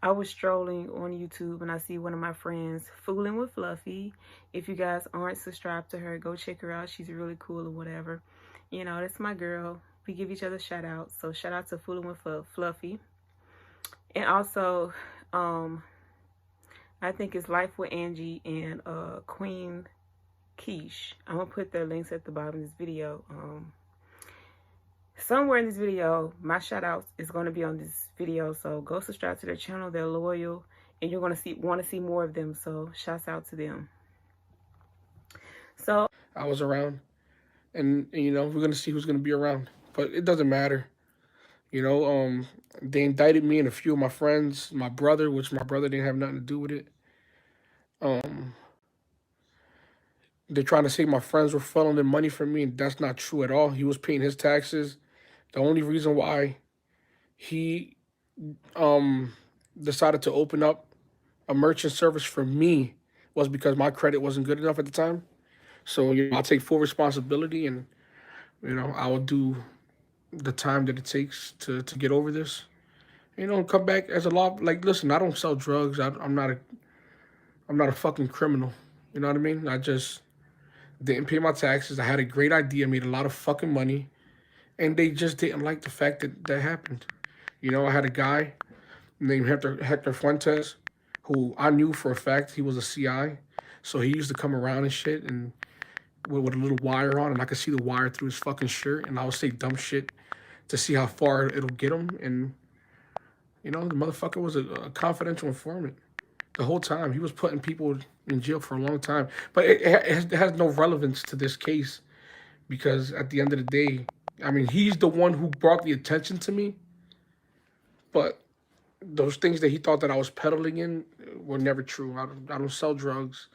I was strolling on YouTube and I see one of my friends fooling with Fluffy. If you guys aren't subscribed to her, go check her out. She's really cool or whatever. You know, that's my girl. We give each other shout outs. So shout out to Fooling with Fluffy. And also, I think it's Life with Angie and Queen Quiche. I'm gonna put their links at the bottom of this video. Somewhere in this video, my shout outs is going to be on this video, so go subscribe to their channel. They're loyal and you're going to want to see more of them, so shouts out to them. So I was around, and you know, we're going to see who's going to be around, but it doesn't matter. You know, they indicted me and a few of my friends, my brother, which my brother didn't have nothing to do with it. They're trying to say my friends were funneling money from me, and that's not true at all. He was paying his taxes. The only reason why he decided to open up a merchant service for me was because my credit wasn't good enough at the time. So you know, I'll take full responsibility, and you know, I will do the time that it takes to get over this. You know, come back as a law. Like, listen, I don't sell drugs. I'm not a fucking criminal. You know what I mean? I just didn't pay my taxes. I had a great idea, made a lot of fucking money, and they just didn't like the fact that that happened. You know, I had a guy named Hector Fuentes, who I knew for a fact he was a CI. So he used to come around and shit, and with a little wire on, and I could see the wire through his fucking shirt, and I would say dumb shit to see how far it'll get him. And you know, the motherfucker was a confidential informant the whole time. He was putting people in jail for a long time, but it has no relevance to this case, because at the end of the day, I mean, he's the one who brought the attention to me, but those things that he thought that I was peddling in were never true. I don't sell drugs.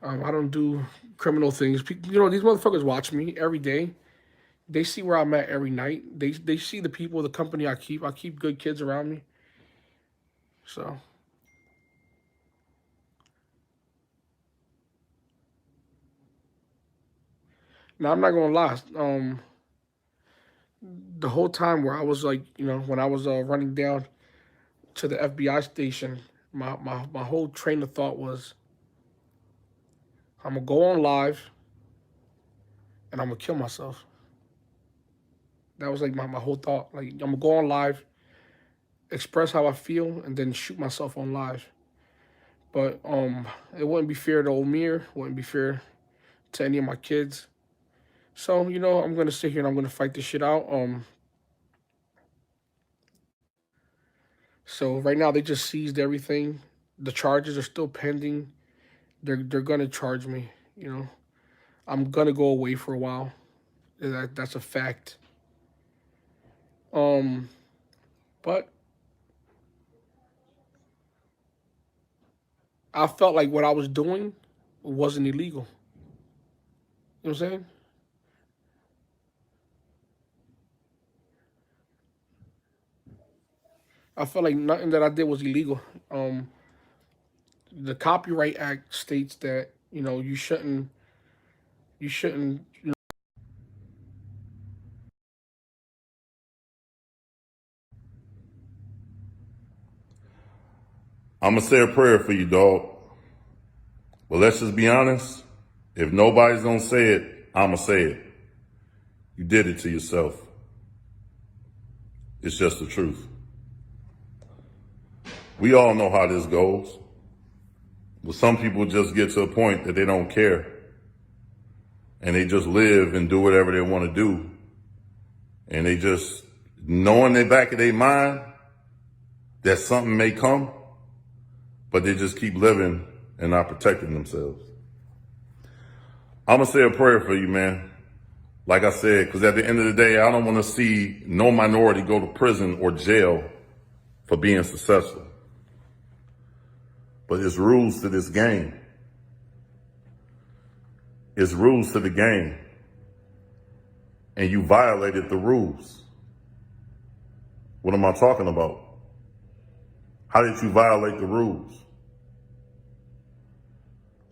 I don't do criminal things. You know, these motherfuckers watch me every day. They see where I'm at every night. They see the people, the company I keep. I keep good kids around me. So now I'm not gonna lie. The whole time where I was like, you know, when I was running down to the FBI station, my whole train of thought was, I'm gonna go on live and I'm gonna kill myself. That was like my whole thought. Like, I'm gonna go on live, express how I feel, and then shoot myself on live. But it wouldn't be fair to Omir, wouldn't be fair to any of my kids. So, you know, I'm gonna sit here and I'm gonna fight this shit out. So right now they just seized everything. The charges are still pending. They're gonna charge me. You know, I'm gonna go away for a while. That's a fact. But I felt like what I was doing wasn't illegal. You know what I'm saying? I felt like nothing that I did was illegal. The Copyright Act states that, you know, you shouldn't. I'm going to say a prayer for you, dog. But let's just be honest. If nobody's going to say it, I'm going to say it. You did it to yourself. It's just the truth. We all know how this goes. But some people just get to a point that they don't care. And they just live and do whatever they want to do. And they just, knowing in the back of their mind that something may come, but they just keep living and not protecting themselves. I'm going to say a prayer for you, man. Like I said, because at the end of the day, I don't want to see no minority go to prison or jail for being successful. But there's rules to this game. It's rules to the game. And you violated the rules. What am I talking about? How did you violate the rules?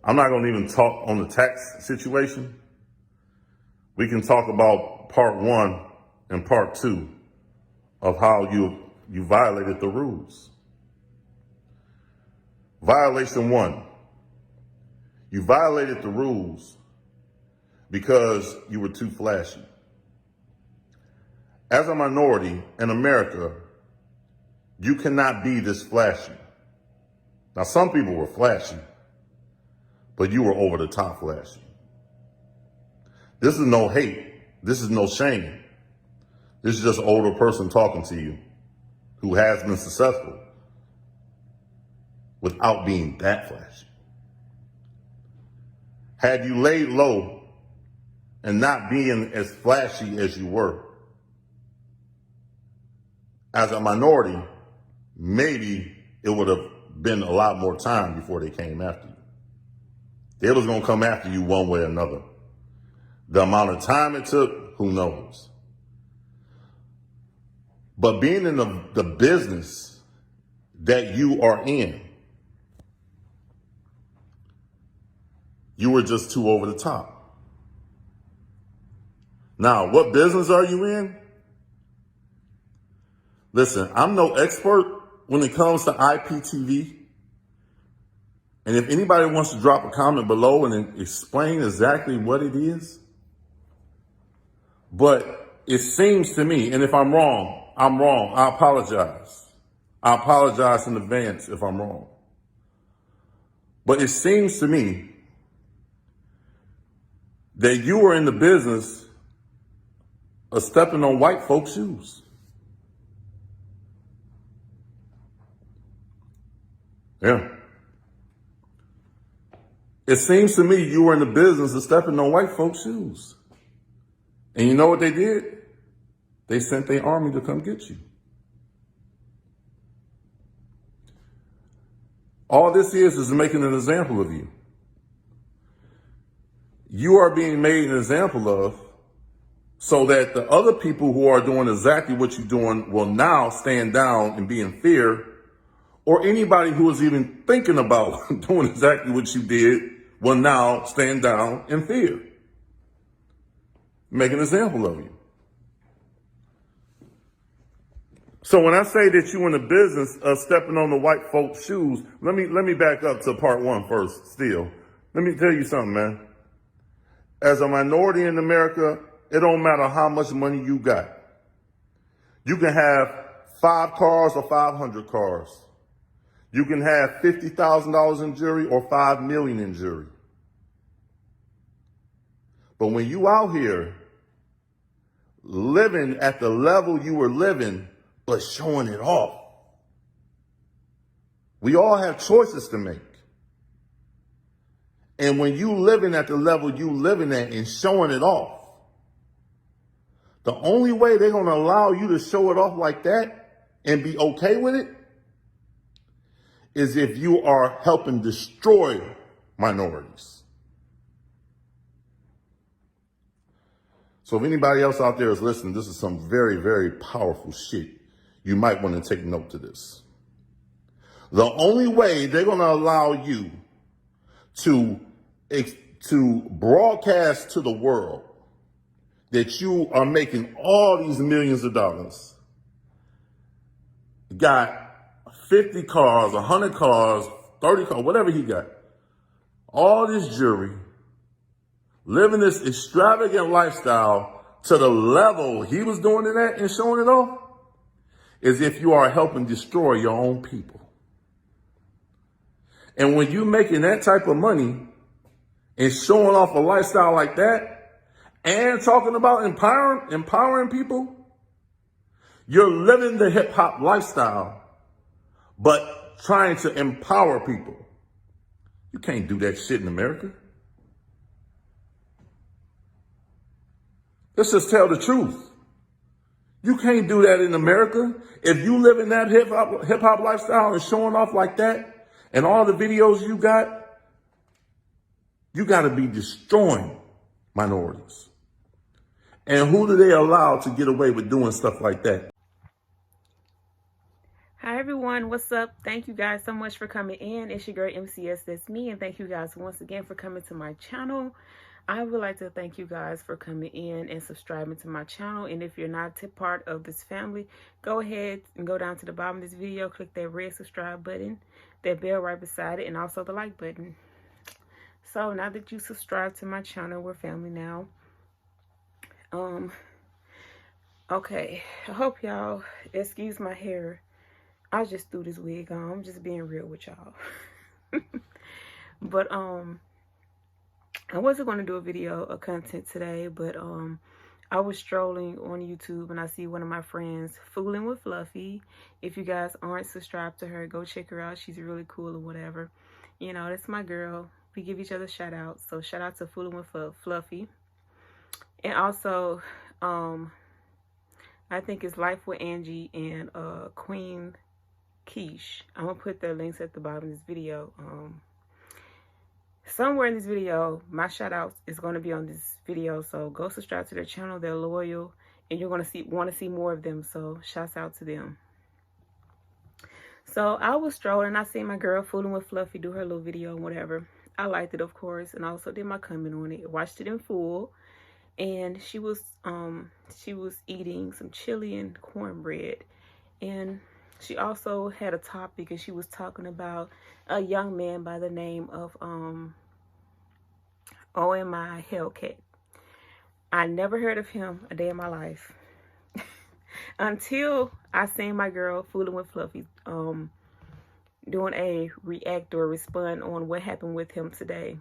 I'm not going to even talk on the tax situation. We can talk about part 1 and part 2 of how you violated the rules. Violation 1. You violated the rules because you were too flashy. As a minority in America, you cannot be this flashy. Now, some people were flashy, but you were over the top flashy. This is no hate. This is no shame. This is just an older person talking to you who has been successful without being that flashy. Had you laid low and not being as flashy as you were, as a minority, maybe it would have been a lot more time before they came after you. They was going to come after you one way or another. The amount of time it took, who knows? But being in the business that you are in, you were just too over the top. Now, what business are you in? Listen, I'm no expert when it comes to IPTV. And if anybody wants to drop a comment below and explain exactly what it is, but it seems to me, and if I'm wrong, I'm wrong. I apologize. I apologize in advance if I'm wrong. But it seems to me that you were in the business of stepping on white folks' shoes. Yeah. It seems to me you were in the business of stepping on white folks' shoes. And you know what they did? They sent their army to come get you. All this is making an example of you. You are being made an example of so that the other people who are doing exactly what you're doing will now stand down and be in fear, or anybody who is even thinking about doing exactly what you did will now stand down in fear. Make an example of you. So when I say that you're in the business of stepping on the white folks' shoes, let me back up to part 1 first still. Let me tell you something, man. As a minority in America, it don't matter how much money you got. You can have 5 cars or 500 cars. You can have $50,000 in jury or $5 million in jury. But when you out here living at the level you were living, but showing it off, we all have choices to make. And when you living at the level you living at and showing it off, the only way they're going to allow you to show it off like that and be okay with it is if you are helping destroy minorities. So if anybody else out there is listening, this is some very, very powerful shit. You might want to take note to this. The only way they're going to allow you to broadcast to the world that you are making all these millions of dollars, got 50 cars, 100 cars, 30 cars, whatever he got, all this jewelry, living this extravagant lifestyle to the level he was doing it at and showing it off, is if you are helping destroy your own people. And when you're making that type of money and showing off a lifestyle like that and talking about empowering people, you're living the hip hop lifestyle, but trying to empower people. You can't do that shit in America. Let's just tell the truth. You can't do that in America. If you live in that hip hop lifestyle and showing off like that, and all the videos you got to be destroying minorities. And who do they allow to get away with doing stuff like that? Hi everyone, what's up? Thank you guys so much for coming in. It's your girl M.C.S.datsme, and thank you guys once again for coming to my channel. I would like to thank you guys for coming in and subscribing to my channel. And if you're not a part of this family, go ahead and go down to the bottom of this video, click that red subscribe button, that bell right beside it, and also the like button. So now that you subscribe to my channel, we're family now. Okay, I hope y'all excuse my hair. I just threw this wig on. I'm just being real with y'all. But I wasn't going to do a video of content today, but I was strolling on YouTube and I see one of my friends fooling with Fluffy. If you guys aren't subscribed to her, go check her out. She's really cool or whatever. You know, that's my girl. We give each other shout outs. So shout out to Fooling with Fluffy. And also, I think it's Life with Angie and Queen Quiche. I'm going to put their links at the bottom of this video. Somewhere in this video, my shout out is going to be on this video, so go subscribe to their channel. They're loyal and you're going to want to see more of them, so shouts out to them. So I was strolling, I seen my girl Fooling with Fluffy do her little video and whatever. I liked it, of course, and also did my comment on it. Watched it in full, and she was eating some chili and cornbread, and she also had a topic, and she was talking about a young man by the name of OMI HELLCAT. I never heard of him a day in my life until I seen my girl Fooling with Fluffy doing a react or respond on what happened with him today.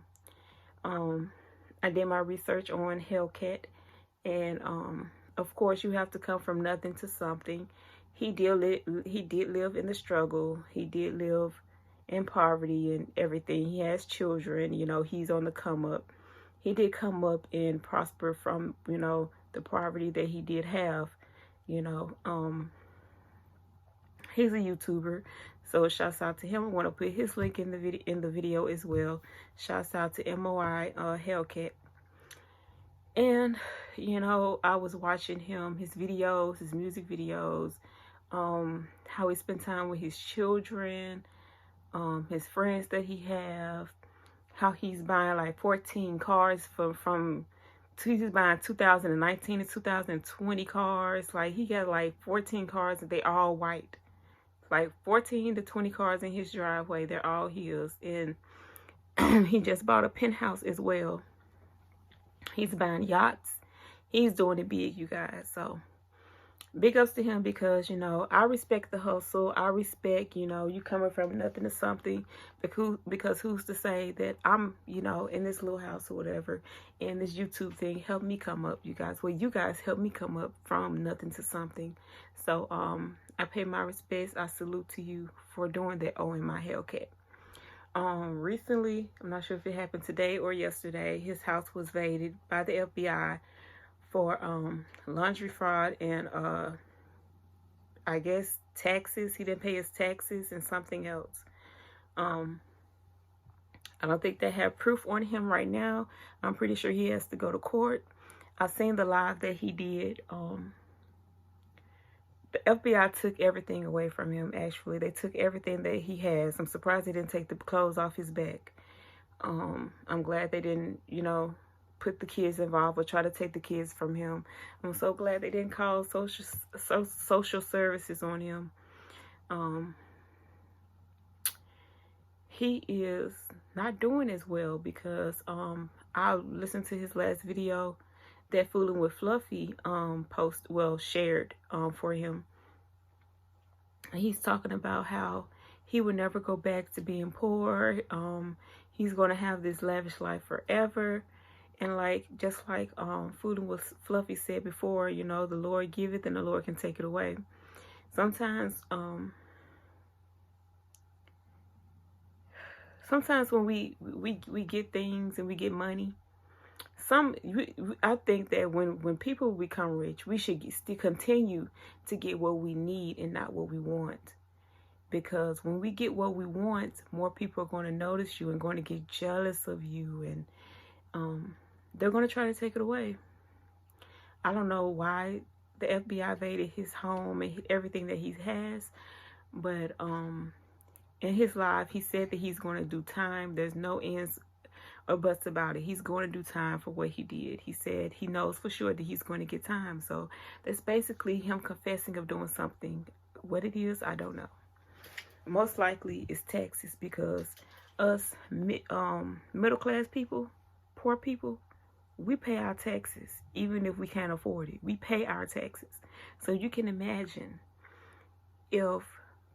I did my research on HELLCAT, and of course you have to come from nothing to something. He did live in the struggle. He did live in poverty and everything. He has children, you know, he's on the come up. He did come up and prosper from, you know, the poverty that he did have, you know. He's a YouTuber, so shouts out to him. I want to put his link in the video as well. Shouts out to MOI HELLCAT. And, you know, I was watching him, his videos, his music videos, how he spent time with his children, his friends that he have, how he's buying like 14 cars he's buying 2019 and 2020 cars. Like, he got like 14 cars and they all white. Like 14 to 20 cars in his driveway, they're all his. And he just bought a penthouse as well. He's buying yachts. He's doing it big, you guys. So big ups to him, because, you know, I respect the hustle. I respect, you know, you coming from nothing to something, because who's to say that I'm, you know, in this little house or whatever, and this YouTube thing helped me come up, you guys. Well, you guys helped me come up from nothing to something. So I pay my respects. I salute to you for doing that. OMI HELLCAT. Recently, I'm not sure if it happened today or yesterday, his house was raided by the FBI for laundry fraud and I guess taxes. He didn't pay his taxes and something else. I don't think they have proof on him right now. I'm pretty sure he has to go to court. I've seen the live that he did. The FBI took everything away from him, actually. They took everything that he has. I'm surprised they didn't take the clothes off his back. I'm glad they didn't, you know, put the kids involved or try to take the kids from him. I'm so glad they didn't call social services on him. He is not doing as well, because I listened to his last video that Fooling with Fluffy shared for him. He's talking about how he would never go back to being poor. He's going to have this lavish life forever. And like, just like Fooling with Fluffy said before, you know, the Lord giveth and the Lord can take it away. Sometimes when we get things and we get money, I think that when people become rich, we should still continue to get what we need and not what we want. Because when we get what we want, more people are going to notice you and going to get jealous of you, and they're going to try to take it away. I don't know why the FBI raided his home and everything that he has, but in his live, he said that he's going to do time. There's no ends or buts about it. He's going to do time for what he did. He said he knows for sure that he's going to get time. So that's basically him confessing of doing something. What it is, I don't know. Most likely it's taxes, because us middle class people, poor people, we pay our taxes even if we can't afford it. We pay our taxes. So you can imagine if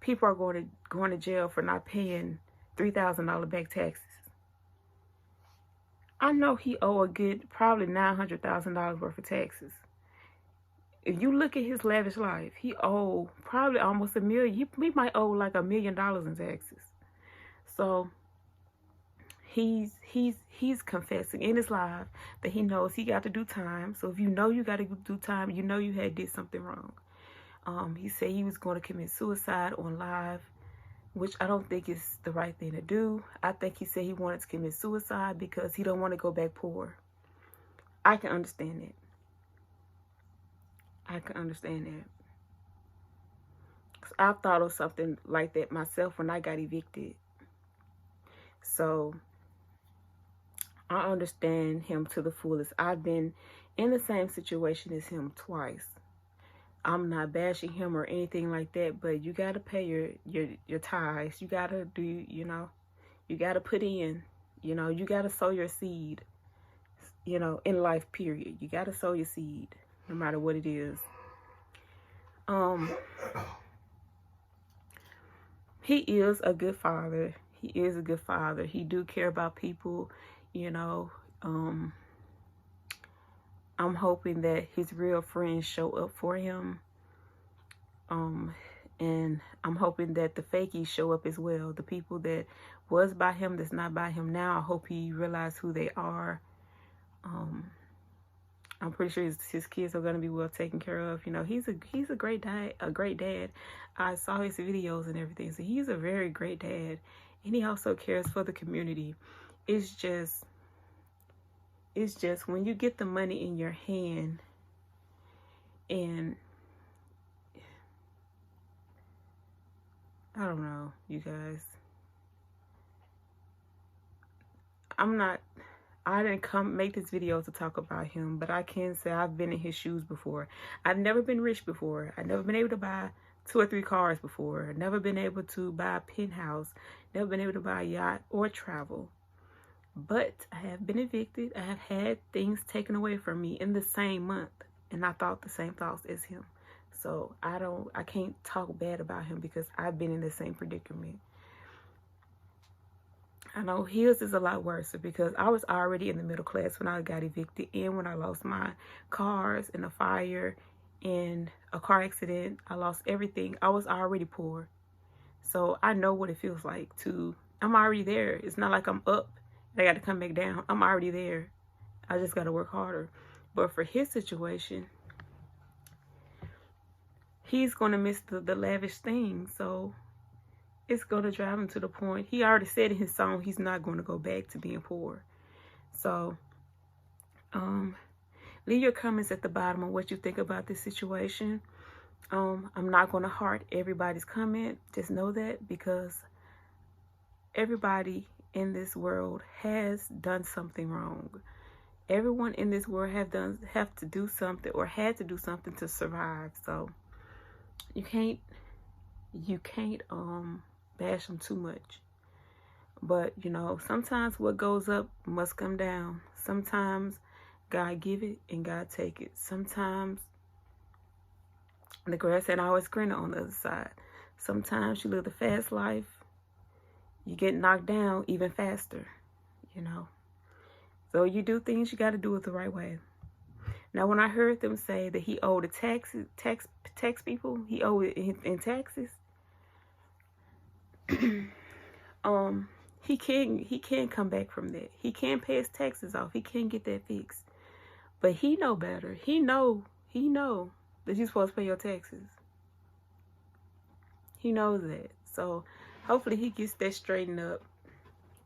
people are going to jail for not paying $3,000 back taxes. I know he owe a good probably $900,000 worth of taxes. If you look at his lavish life, he owe probably almost $1 million. He might owe like $1 million in taxes. So he's confessing in his life that he knows he got to do time. So if you know you got to do time, you know you had did something wrong. He said he was going to commit suicide on live, which I don't think is the right thing to do. I think he said he wanted to commit suicide because he don't want to go back poor. I can understand that. I can understand that. 'Cause I thought of something like that myself when I got evicted. So I understand him to the fullest. I've been in the same situation as him twice. I'm not bashing him or anything like that, but you gotta pay your tithes. You gotta do, you gotta put in, you gotta sow your seed, in life, period. You gotta sow your seed, no matter what it is. He is a good father. He is a good father. He do care about people, I'm hoping that his real friends show up for him. And I'm hoping that the fakies show up as well. The people that was by him, that's not by him now, I hope he realizes who they are. I'm pretty sure his kids are going to be well taken care of. He's a great dad. I saw his videos and everything. So he's a very great dad. And he also cares for the community. It's just when you get the money in your hand and I don't know, you guys. I didn't make this video to talk about him, but I can say I've been in his shoes before. I've never been rich before. I've never been able to buy 2 or 3 cars before. I've never been able to buy a penthouse. Never been able to buy a yacht or travel. But I have been evicted. I have had things taken away from me in the same month. And I thought the same thoughts as him. So I can't talk bad about him because I've been in the same predicament. I know his is a lot worse because I was already in the middle class when I got evicted and when I lost my cars in a fire and a car accident. I lost everything. I was already poor. So I know what it feels like I'm already there. It's not like I'm up and I got to come back down. I'm already there. I just got to work harder. But for his situation, he's going to miss the lavish things. So it's going to drive him to the point. He already said in his song he's not going to go back to being poor. So leave your comments at the bottom on what you think about this situation. I'm not going to heart everybody's comment. Just know that, because everybody in this world has done something wrong. Everyone in this world have to do something or had to do something to survive. So you can't bash them too much. But sometimes what goes up must come down. Sometimes God give it and God take it. Sometimes the grass ain't always greener on the other side. Sometimes you live the fast life, you get knocked down even faster, So you do things, you got to do it the right way. Now, when I heard them say that he owed the tax people, he owed it in taxes. He can't come back from that. He can't pay his taxes off. He can't get that fixed. But he know better. He know that you're supposed to pay your taxes. He knows that. So hopefully he gets that straightened up.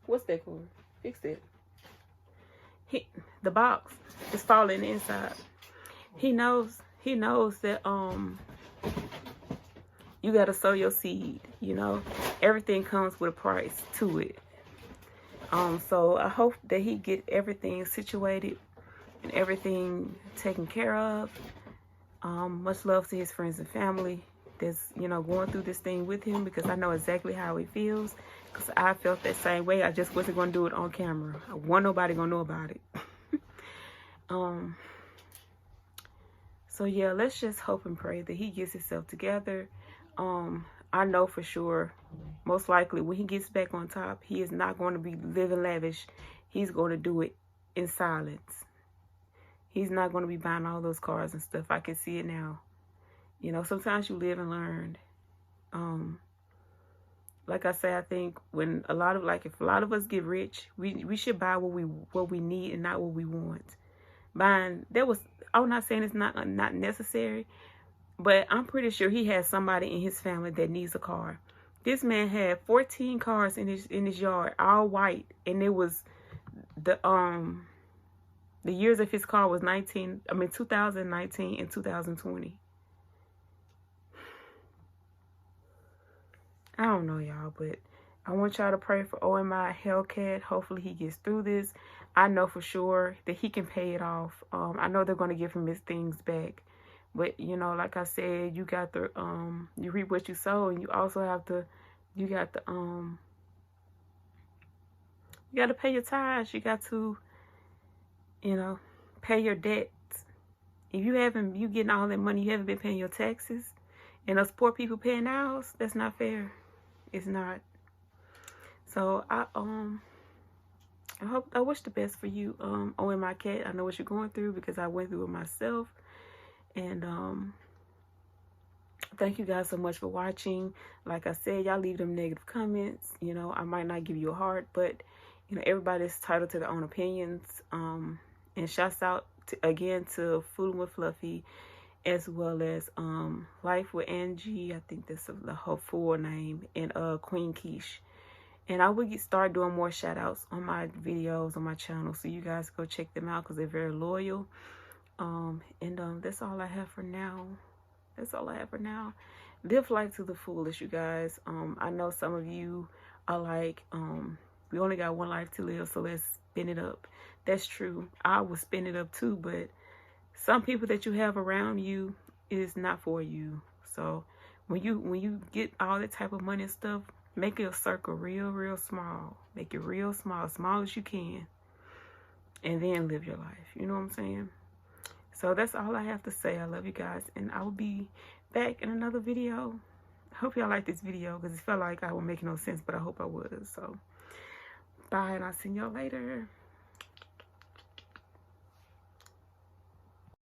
What's that for? Fix it. The box is falling inside. He knows that you gotta sow your seed, Everything comes with a price to it. So I hope that he get everything situated and everything taken care of. Much love to his friends and family that's, you know, going through this thing with him, because I know exactly how he feels, because I felt that same way. I just wasn't going to do it on camera. I want nobody going to know about it. So yeah, let's just hope and pray that he gets himself together. I know for sure, most likely when he gets back on top, he is not going to be living lavish. He's going to do it in silence. He's not going to be buying all those cars and stuff. I can see it now. You know, sometimes you live and learn. Like I say, I think when if a lot of us get rich, we should buy what we need and not what we want. I'm not saying it's not necessary, but I'm pretty sure he has somebody in his family that needs a car. This man had 14 cars in his yard, all white, and it was the years of his car was 2019 and 2020. I don't know, y'all, but I want y'all to pray for OMI HELLCAT. Hopefully he gets through this. I know for sure that he can pay it off. I know they're going to give him his things back. But, you know, like I said, you got the, you reap what you sow, and you also have to, you got to pay your tithes. You got to, you know, pay your debts. If you getting all that money, you haven't been paying your taxes, and us poor people paying ours, that's not fair. It's not. So I wish the best for you, OMI cat. I know what you're going through because I went through it myself. And thank you guys so much for watching. Like I said, y'all leave them negative comments. You know, I might not give you a heart, but you know, everybody's entitled to their own opinions. And shouts out again to Fooling with Fluffy, as well as Life with Angie. I think that's her full name, and Queen Quiche. And I will start doing more shout outs on my videos on my channel, so you guys go check them out because they're very loyal. That's all I have for now. That's all I have for now. Live life to the fullest, you guys. I know some of you are like, we only got one life to live, so let's spin it up. That's true. I would spin it up too, but some people that you have around you is not for you. So when you get all that type of money and stuff, make your circle real small. Make it real small as you can, and then live your life. You know what I'm saying? So that's all I have to say. I love you guys, and I will be back in another video. I hope y'all like this video because it felt like I was making no sense, but I hope I was. So bye, and I'll see y'all later.